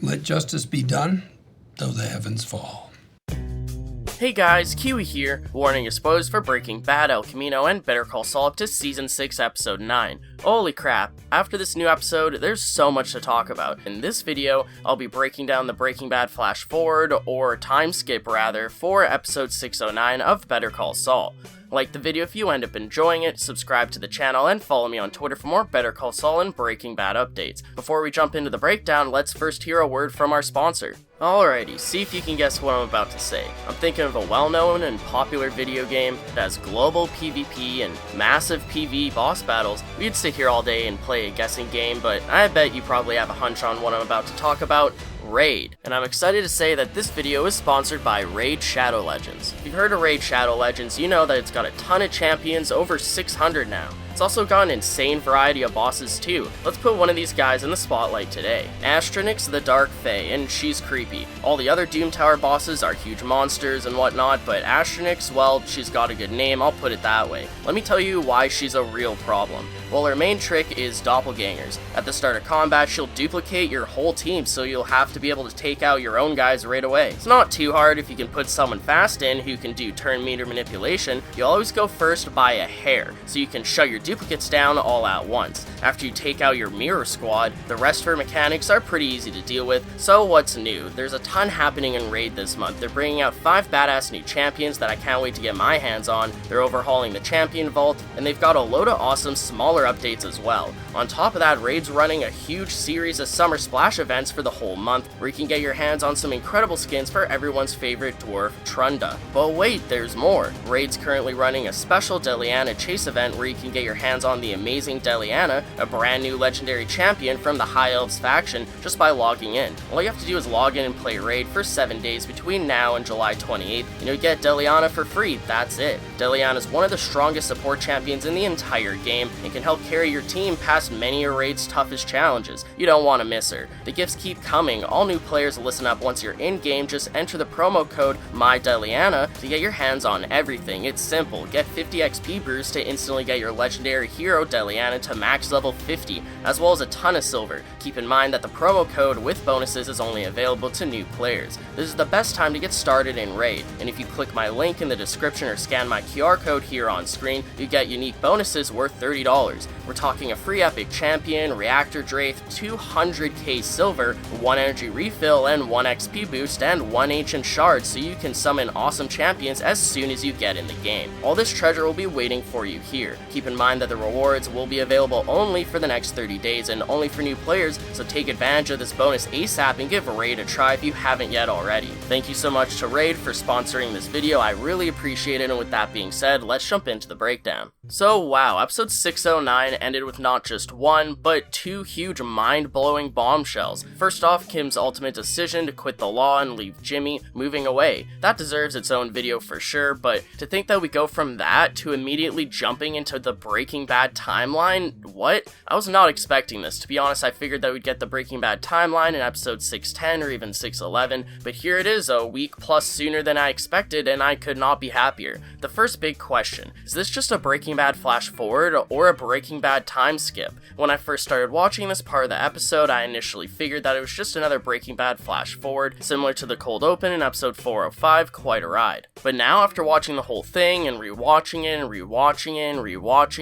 Let justice be done, though the heavens fall. Hey guys, Kiwi here. Warning is posed for Breaking Bad, El Camino, and Better Call Saul up to Season 6, Episode 9. Holy crap, after this new episode, there's so much to talk about. In this video, I'll be breaking down the Breaking Bad flash forward, or time skip rather, for Episode 609 of Better Call Saul. Like the video if you end up enjoying it, subscribe to the channel, and follow me on Twitter for more Better Call Saul and Breaking Bad updates. Before we jump into the breakdown, let's first hear a word from our sponsor. Alrighty, see if you can guess what I'm about to say. I'm thinking of a well-known and popular video game that has global PvP and massive PvE boss battles. We could sit here all day and play a guessing game, but I bet you probably have a hunch on what I'm about to talk about. Raid. And I'm excited to say that this video is sponsored by Raid Shadow Legends. If you've heard of Raid Shadow Legends, you know that it's got a ton of champions, over 600 now. It's also got an insane variety of bosses too. Let's put one of these guys in the spotlight today. Astronix the Dark Fae, and she's creepy. All the other Doom Tower bosses are huge monsters and whatnot, but Astronix, well, she's got a good name, I'll put it that way. Let me tell you why she's a real problem. Well, her main trick is doppelgangers. At the start of combat, she'll duplicate your whole team, so you'll have to be able to take out your own guys right away. It's not too hard if you can put someone fast in who can do turn meter manipulation. You'll always go first by a hair, so you can shut your duplicates down all at once. After you take out your mirror squad, the rest of her mechanics are pretty easy to deal with. So what's new? There's a ton happening in Raid this month. They're bringing out 5 badass new champions that I can't wait to get my hands on. They're overhauling the champion vault, and they've got a load of awesome smaller updates as well. On top of that, Raid's running a huge series of summer splash events for the whole month, where you can get your hands on some incredible skins for everyone's favorite dwarf, Trunda. But wait, there's more. Raid's currently running a special Deliana chase event where you can get your hands on the amazing Deliana, a brand new legendary champion from the High Elves faction, just by logging in. All you have to do is log in and play Raid for 7 days between now and July 28th, and you'll get Deliana for free. That's it. Deliana is one of the strongest support champions in the entire game and can help carry your team past many of Raid's toughest challenges. You don't want to miss her. The gifts keep coming. All new players listen up once you're in-game. Just enter the promo code MyDeliana to get your hands on everything. It's simple. Get 50 XP brews to instantly get your legendary hero Deliana to max level 50, as well as a ton of silver. Keep in mind that the promo code with bonuses is only available to new players. This is the best time to get started in Raid, and if you click my link in the description or scan my QR code here on screen, you get unique bonuses worth $30. We're talking a free epic champion, reactor drafe, 200k silver, 1 energy refill and 1 XP boost, and 1 ancient shard, so you can summon awesome champions as soon as you get in the game. All this treasure will be waiting for you here. Keep in mind that the rewards will be available only for the next 30 days and only for new players, so take advantage of this bonus ASAP and give Raid a try if you haven't yet already. Thank you so much to Raid for sponsoring this video, I really appreciate it, and with that being said, let's jump into the breakdown. So wow, episode 609 ended with not just one, but 2 huge mind-blowing bombshells. First off, Kim's ultimate decision to quit the law and leave Jimmy, moving away. That deserves its own video for sure, but to think that we go from that to immediately jumping into the Breaking Bad timeline, what? I was not expecting this. To be honest, I figured that we'd get the Breaking Bad timeline in episode 610 or even 611, but here it is a week plus sooner than I expected, and I could not be happier. The first big question, is this just a Breaking Bad flash forward or a Breaking Bad time skip? When I first started watching this part of the episode, I initially figured that it was just another Breaking Bad flash forward, similar to the cold open in episode 405, quite a ride. But now after watching the whole thing and rewatching it and rewatching it and rewatching,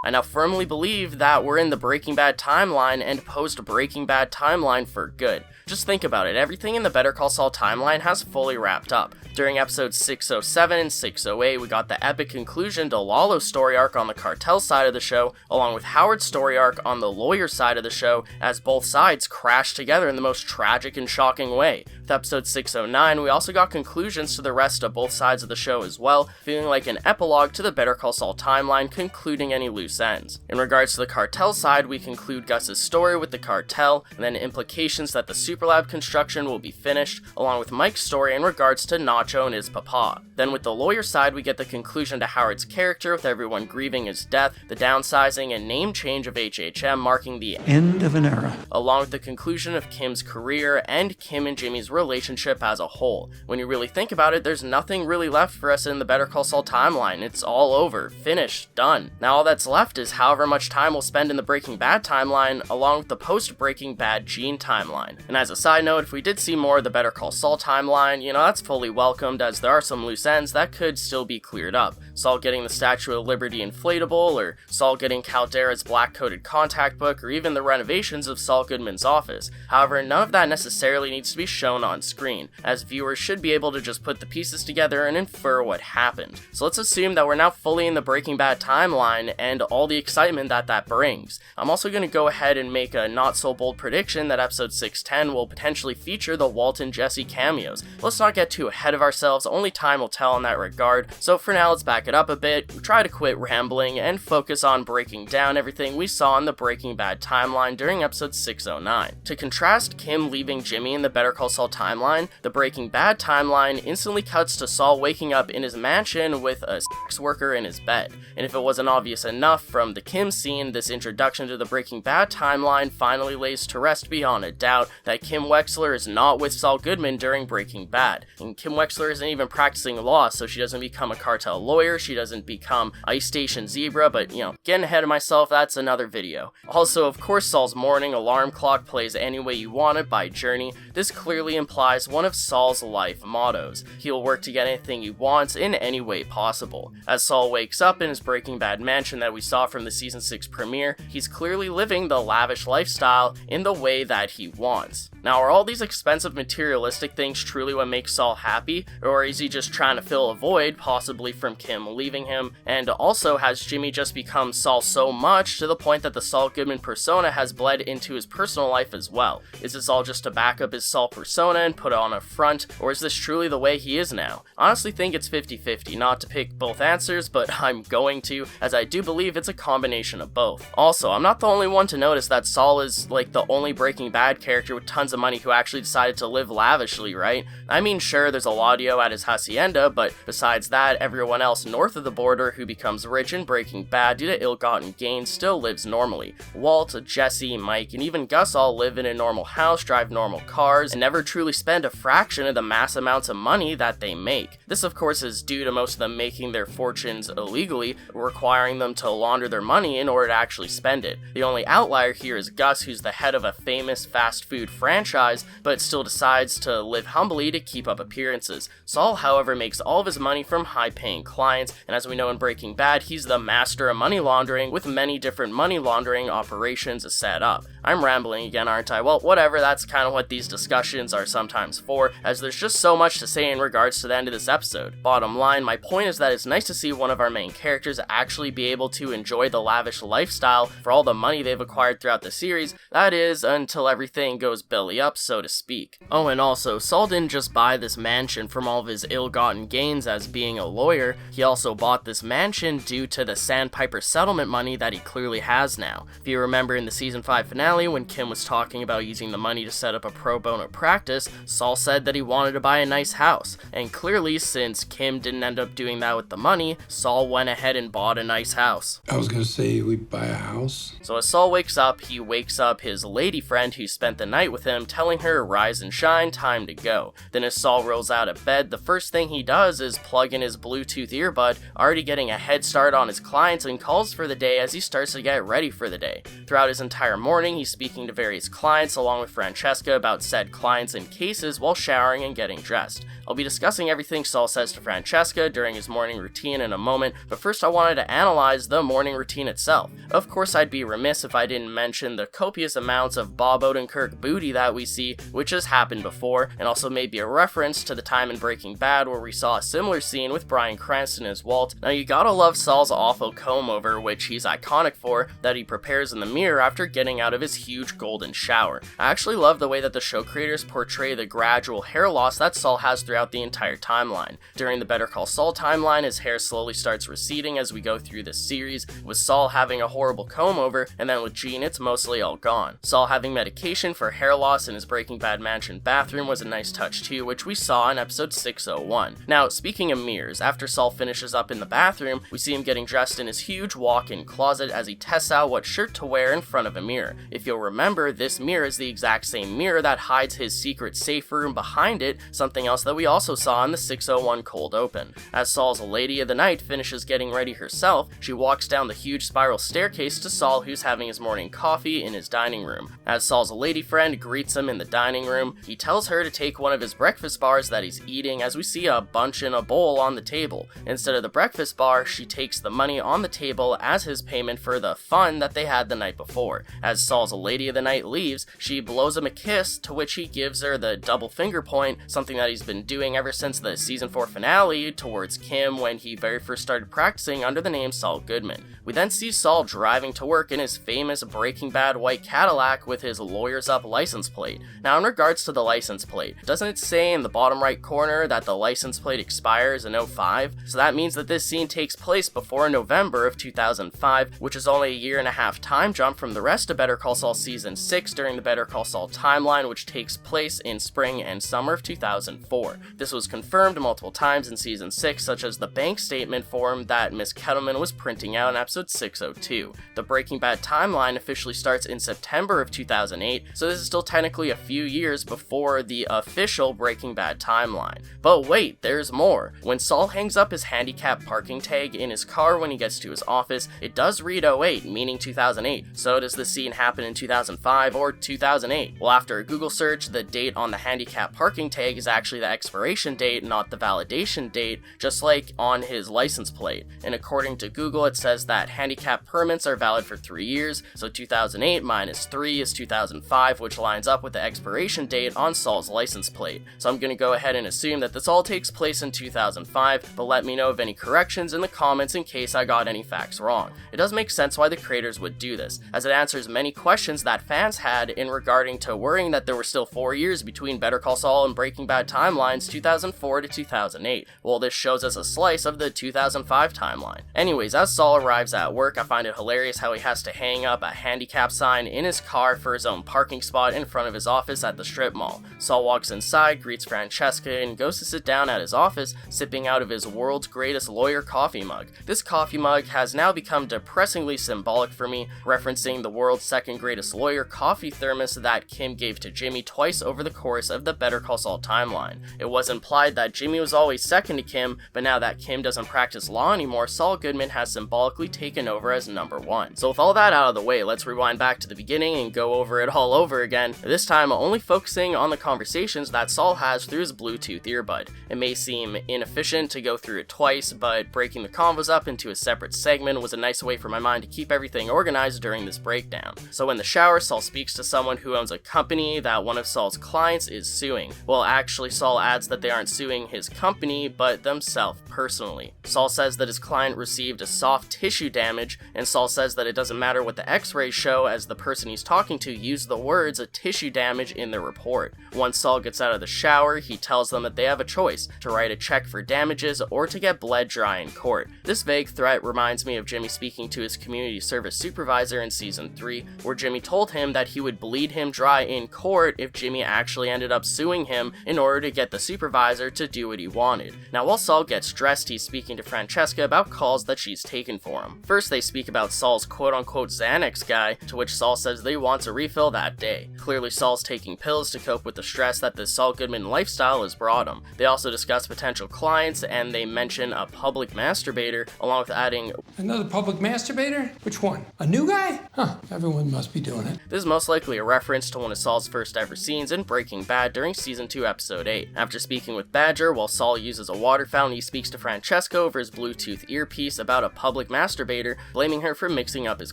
I now firmly believe that we're in the Breaking Bad timeline and post-Breaking Bad timeline for good. Just think about it, everything in the Better Call Saul timeline has fully wrapped up. During episodes 607 and 608, we got the epic conclusion to Lalo's story arc on the cartel side of the show, along with Howard's story arc on the lawyer side of the show, as both sides crashed together in the most tragic and shocking way. With episode 609, we also got conclusions to the rest of both sides of the show as well, feeling like an epilogue to the Better Call Saul timeline, concluding any loose ends. In regards to the cartel side, we conclude Gus's story with the cartel, and then implications that the Superlab construction will be finished, along with Mike's story in regards to Nacho and his papa. Then with the lawyer side, we get the conclusion to Howard's character, with everyone grieving his death, the downsizing and name change of HHM marking the End of an era. along with the conclusion of Kim's career and Kim and Jimmy's relationship as a whole. When you really think about it, there's nothing really left for us in the Better Call Saul timeline. It's all over, finished, done. Now all that's left left is however much time we'll spend in the Breaking Bad timeline, along with the post-Breaking Bad Gene timeline. And as a side note, if we did see more of the Better Call Saul timeline, that's fully welcomed, as there are some loose ends that could still be cleared up. Saul getting the Statue of Liberty inflatable, or Saul getting Caldera's black-coated contact book, or even the renovations of Saul Goodman's office. However, none of that necessarily needs to be shown on screen, as viewers should be able to just put the pieces together and infer what happened. So let's assume that we're now fully in the Breaking Bad timeline and all the excitement that brings. I'm also going to go ahead and make a not-so-bold prediction that episode 610 will potentially feature the Walt and Jesse cameos. Let's not get too ahead of ourselves, only time will tell in that regard. So for now, let's back it up a bit, try to quit rambling, and focus on breaking down everything we saw in the Breaking Bad timeline during episode 609. To contrast Kim leaving Jimmy in the Better Call Saul timeline, the Breaking Bad timeline instantly cuts to Saul waking up in his mansion with a sex worker in his bed. And if it wasn't obvious enough from the Kim scene, this introduction to the Breaking Bad timeline finally lays to rest beyond a doubt that Kim Wexler is not with Saul Goodman during Breaking Bad. And Kim Wexler isn't even practicing law, so she doesn't become a cartel lawyer, she doesn't become Ice Station Zebra, but getting ahead of myself, that's another video. Also, of course, Saul's morning alarm clock plays Any Way You Want It by Journey. This clearly implies one of Saul's life mottos. He'll work to get anything he wants in any way possible. As Saul wakes up in his Breaking Bad mansion that we saw from the season 6 premiere, he's clearly living the lavish lifestyle in the way that he wants. Now, are all these expensive materialistic things truly what makes Saul happy, or is he just trying to fill a void, possibly from Kim leaving him? And also, has Jimmy just become Saul so much to the point that the Saul Goodman persona has bled into his personal life as well? Is this all just to back up his Saul persona and put on a front, or is this truly the way he is now? I honestly think it's 50-50, not to pick both answers, but I'm going to, as I do believe it's a combination of both. Also, I'm not the only one to notice that Saul is like the only Breaking Bad character with tons of money who actually decided to live lavishly, right? I mean, sure, there's Eladio at his hacienda, but besides that, everyone else north of the border who becomes rich in Breaking Bad due to ill-gotten gains still lives normally. Walt, Jesse, Mike, and even Gus all live in a normal house, drive normal cars, and never truly spend a fraction of the mass amounts of money that they make. This, of course, is due to most of them making their fortunes illegally, requiring them to launder their money in order to actually spend it. The only outlier here is Gus, who's the head of a famous fast food franchise, but still decides to live humbly to keep up appearances. Saul, however, makes all of his money from high-paying clients, and as we know in Breaking Bad, he's the master of money laundering, with many different money laundering operations set up. I'm rambling again, aren't I? Well, whatever, that's kind of what these discussions are sometimes for, as there's just so much to say in regards to the end of this episode. Bottom line, my point is that it's nice to see one of our main characters actually be able to enjoy the lavish lifestyle for all the money they've acquired throughout the series, that is, until everything goes belly up, so to speak. Oh, and also, Saul didn't just buy this mansion from all of his ill-gotten gains as being a lawyer, he also bought this mansion due to the Sandpiper settlement money that he clearly has now. If you remember in the season 5 finale, when Kim was talking about using the money to set up a pro bono practice, Saul said that he wanted to buy a nice house, and clearly, since Kim didn't end up doing that with the money, Saul went ahead and bought a nice house. I was gonna say we buy a house. So as Saul wakes up, he wakes up his lady friend who spent the night with him, telling her, "Rise and shine, time to go." Then as Saul rolls out of bed, the first thing he does is plug in his Bluetooth earbud, already getting a head start on his clients, and calls for the day as he starts to get ready for the day. Throughout his entire morning, he's speaking to various clients along with Francesca about said clients and cases while showering and getting dressed. I'll be discussing everything Saul says to Francesca during his morning routine in a moment, but first I wanted to analyze the morning routine itself. Of course, I'd be remiss if I didn't mention the copious amounts of Bob Odenkirk booty that we see, which has happened before, and also maybe a reference to the time in Breaking Bad where we saw a similar scene with Bryan Cranston as Walt. Now you gotta love Saul's awful comb over, which he's iconic for, that he prepares in the mirror after getting out of his huge golden shower. I actually love the way that the show creators portray the gradual hair loss that Saul has throughout the entire timeline. During the Better Call Saul timeline, his hair slowly starts receding as we go through this series, with Saul having a horrible comb over, and then with Gene, it's mostly all gone. Saul having medication for hair loss boss in his Breaking Bad mansion bathroom was a nice touch too, which we saw in episode 601. Now, speaking of mirrors, after Saul finishes up in the bathroom, we see him getting dressed in his huge walk-in closet as he tests out what shirt to wear in front of a mirror. If you'll remember, this mirror is the exact same mirror that hides his secret safe room behind it, something else that we also saw in the 601 cold open. As Saul's lady of the night finishes getting ready herself, she walks down the huge spiral staircase to Saul, who's having his morning coffee in his dining room. As Saul's lady friend greets him in the dining room, he tells her to take one of his breakfast bars that he's eating, as we see a bunch in a bowl on the table. Instead of the breakfast bar, she takes the money on the table as his payment for the fun that they had the night before. As Saul's lady of the night leaves, she blows him a kiss, to which he gives her the double finger point, something that he's been doing ever since the season 4 finale towards Kim when he very first started practicing under the name Saul Goodman. We then see Saul driving to work in his famous Breaking Bad white Cadillac with his Lawyers Up license plate. Now, in regards to the license plate, doesn't it say in the bottom right corner that the license plate expires in 05? So that means that this scene takes place before November of 2005, which is only a year and a half time jump from the rest of Better Call Saul season 6 during the Better Call Saul timeline, which takes place in spring and summer of 2004. This was confirmed multiple times in season 6, such as the bank statement form that Miss Kettleman was printing out in episode 602. The Breaking Bad timeline officially starts in September of 2008, so this is still technically a few years before the official Breaking Bad timeline. But wait, there's more. When Saul hangs up his handicap parking tag in his car when he gets to his office, it does read 08, meaning 2008. So does the scene happen in 2005 or 2008? Well, after a Google search, the date on the handicap parking tag is actually the expiration date, not the validation date, just like on his license plate. And according to Google, it says that handicap permits are valid for 3 years, so 2008 minus 3 is 2005, which lines up with the expiration date on Saul's license plate. So I'm gonna go ahead and assume that this all takes place in 2005, but let me know of any corrections in the comments in case I got any facts wrong. It does make sense why the creators would do this, as it answers many questions that fans had in regarding to worrying that there were still 4 years between Better Call Saul and Breaking Bad timelines 2004 to 2008. Well, this shows us a slice of the 2005 timeline. Anyways, as Saul arrives at work, I find it hilarious how he has to hang up a handicap sign in his car for his own parking spot in front of his office at the strip mall. Saul walks inside, greets Francesca, and goes to sit down at his office, sipping out of his world's greatest lawyer coffee mug. This coffee mug has now become depressingly symbolic for me, referencing the world's second greatest lawyer coffee thermos that Kim gave to Jimmy twice over the course of the Better Call Saul timeline. It was implied that Jimmy was always second to Kim, but now that Kim doesn't practice law anymore, Saul Goodman has symbolically taken over as number one. So with all that out of the way, let's rewind back to the beginning and go over it all over again, this time only focusing on the conversations that Saul has through his Bluetooth earbud. It may seem inefficient to go through it twice, but breaking the convos up into a separate segment was a nice way for my mind to keep everything organized during this breakdown. So in the shower, Saul speaks to someone who owns a company that one of Saul's clients is suing. Well, actually, Saul adds that they aren't suing his company, but themselves personally. Saul says that his client received a soft tissue damage, and Saul says that it doesn't matter what the x-rays show, as the person he's talking to used the words a tissue damage in their report. Once Saul gets out of the shower, he tells them that they have a choice, to write a check for damages or to get bled dry in court. This vague threat reminds me of Jimmy speaking to his community service supervisor in season 3, where Jimmy told him that he would bleed him dry in court if Jimmy actually ended up suing him in order to get the supervisor to do what he wanted. Now, while Saul gets dressed, he's speaking to Francesca about calls that she's taken for him. First, they speak about Saul's quote-unquote Xanax guy, to which Saul says that he wants a refill that day. Clearly, Saul's taking pills to cope with the stress that the Saul Goodman lifestyle has brought him. They also discuss potential clients, and they mention a public masturbator, along with adding, Another public masturbator? Which one? A new guy? Huh, everyone must be doing it. this is most likely a reference to one of Saul's first ever scenes in Breaking Bad during season 2 episode 8. After speaking with Badger, while Saul uses a water fountain, he speaks to Francesca over his Bluetooth earpiece about a public masturbator, blaming her for mixing up his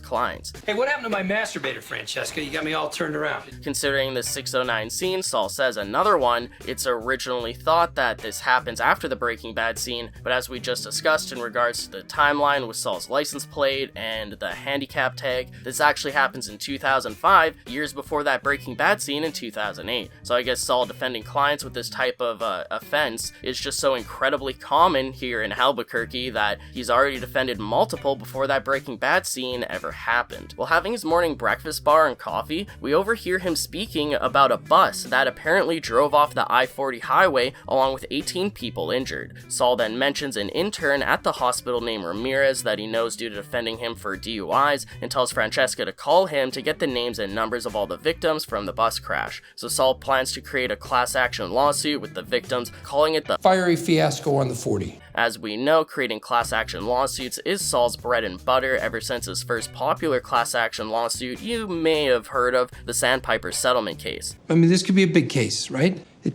clients. Hey, what happened to my masturbator, Francesca? You got me all turned around. Considering the 609 scene, Saul says another one, it's originally thought that this happens after the Breaking Bad scene, but as we just discussed in regards to the timeline with Saul's license plate and the handicap tag, this actually happens in 2005, years before that Breaking Bad scene in 2008. So I guess Saul defending clients with this type of offense is just so incredibly common here in Albuquerque that he's already defended multiple before that Breaking Bad scene ever happened. While having his morning breakfast bar and coffee, we overhear him speak speaking about a bus that apparently drove off the I-40 highway along with 18 people injured. Saul then mentions an intern at the hospital named Ramirez that he knows due to defending him for DUIs, and tells Francesca to call him to get the names and numbers of all the victims from the bus crash. So Saul plans to create a class action lawsuit with the victims, calling it the fiery fiasco on the 40. As we know, creating class action lawsuits is Saul's bread and butter ever since his first popular class action lawsuit you may have heard of, the Sandpiper settlement case. I mean, this could be a big case, right? It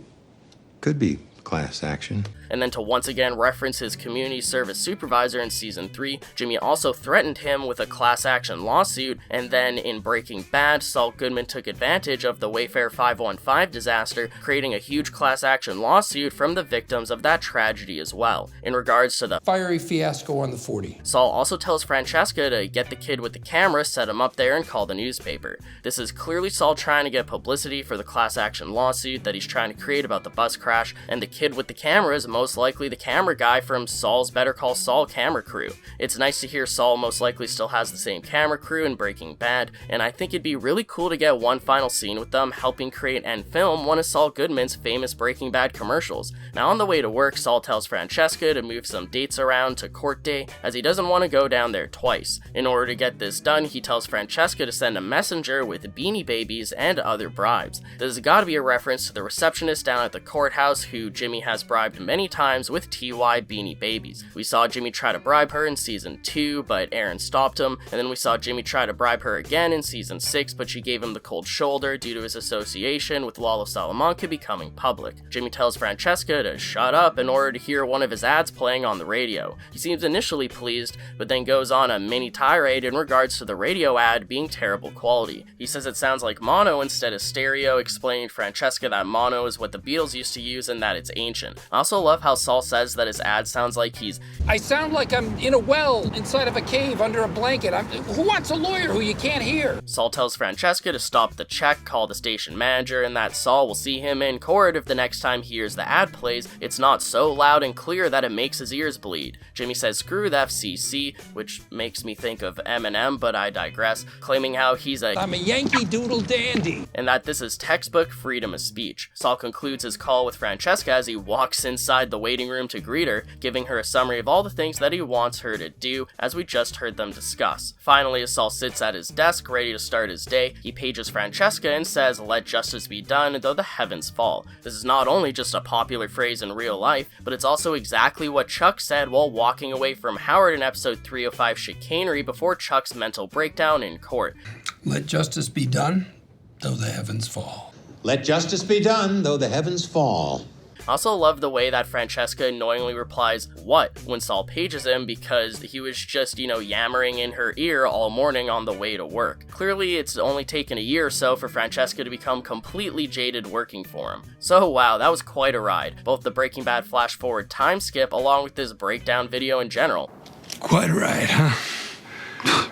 could be class action. And then to once again reference his community service supervisor in season 3, Jimmy also threatened him with a class action lawsuit, and then in Breaking Bad, Saul Goodman took advantage of the Wayfair 515 disaster, creating a huge class action lawsuit from the victims of that tragedy as well. In regards to the fiery fiasco on the 40. Saul also tells Francesca to get the kid with the camera, set him up there, and call the newspaper. This is clearly Saul trying to get publicity for the class action lawsuit that he's trying to create about the bus crash, and the kid with the camera is most likely the camera guy from Saul's Better Call Saul camera crew. It's nice to hear Saul most likely still has the same camera crew in Breaking Bad, and I think it'd be really cool to get one final scene with them helping create and film one of Saul Goodman's famous Breaking Bad commercials. Now on the way to work, Saul tells Francesca to move some dates around to court day as he doesn't want to go down there twice. In order to get this done, he tells Francesca to send a messenger with Beanie Babies and other bribes. This has got to be a reference to the receptionist down at the courthouse who Jimmy has bribed many times with TY Beanie Babies. We saw Jimmy try to bribe her in season 2, but Aaron stopped him, and then we saw Jimmy try to bribe her again in season 6, but she gave him the cold shoulder due to his association with Lalo Salamanca becoming public. Jimmy tells Francesca to shut up in order to hear one of his ads playing on the radio. He seems initially pleased, but then goes on a mini tirade in regards to the radio ad being terrible quality. He says it sounds like mono instead of stereo, explaining to Francesca that mono is what the Beatles used to use and that it's ancient. I also love how Saul says that his ad sounds like I sound like I'm in a well inside of a cave under a blanket. Who wants a lawyer who you can't hear? Saul tells Francesca to stop the check, call the station manager, and that Saul will see him in court if the next time he hears the ad plays, it's not so loud and clear that it makes his ears bleed. Jimmy says screw the FCC, which makes me think of Eminem, but I digress, claiming how I'm a Yankee Doodle dandy, and that this is textbook freedom of speech. Saul concludes his call with Francesca as he walks inside the waiting room to greet her, giving her a summary of all the things that he wants her to do, as we just heard them discuss. Finally, as Saul sits at his desk ready to start his day, he pages Francesca and says, "Let justice be done, though the heavens fall." This is not only just a popular phrase in real life, but it's also exactly what Chuck said while walking away from Howard in episode 305 Chicanery before Chuck's mental breakdown in court. Let justice be done, though the heavens fall. Let justice be done, though the heavens fall. I also love the way that Francesca annoyingly replies, "What?" when Saul pages him because he was just, yammering in her ear all morning on the way to work. Clearly, it's only taken a year or so for Francesca to become completely jaded working for him. So wow, that was quite a ride. Both the Breaking Bad flash forward time skip along with this breakdown video in general. Quite a ride, huh?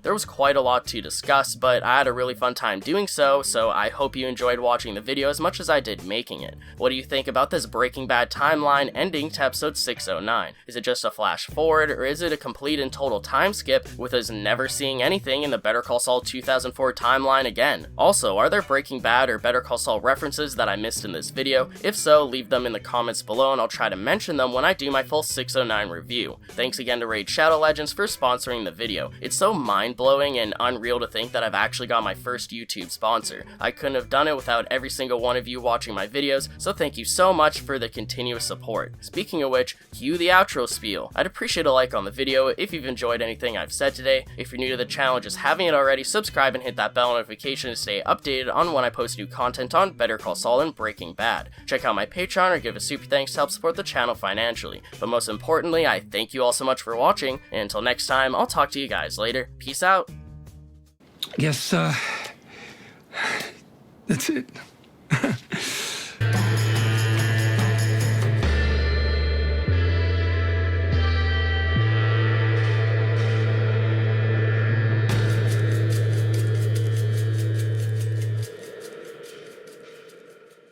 There was quite a lot to discuss, but I had a really fun time doing so I hope you enjoyed watching the video as much as I did making it. What do you think about this Breaking Bad timeline ending to episode 609? Is it just a flash forward, or is it a complete and total time skip with us never seeing anything in the Better Call Saul 2004 timeline again? Also, are there Breaking Bad or Better Call Saul references that I missed in this video? If so, leave them in the comments below and I'll try to mention them when I do my full 609 review. Thanks again to Raid Shadow Legends for sponsoring the video. It's so mind-blowing and unreal to think that I've actually got my first YouTube sponsor. I couldn't have done it without every single one of you watching my videos, so thank you so much for the continuous support. Speaking of which, cue the outro spiel. I'd appreciate a like on the video if you've enjoyed anything I've said today. If you're new to the channel and just haven't yet already, subscribe and hit that bell notification to stay updated on when I post new content on Better Call Saul and Breaking Bad. Check out my Patreon or give a super thanks to help support the channel financially. But most importantly, I thank you all so much for watching, and until next time, I'll talk to you guys later. Peace out. Guess, that's it.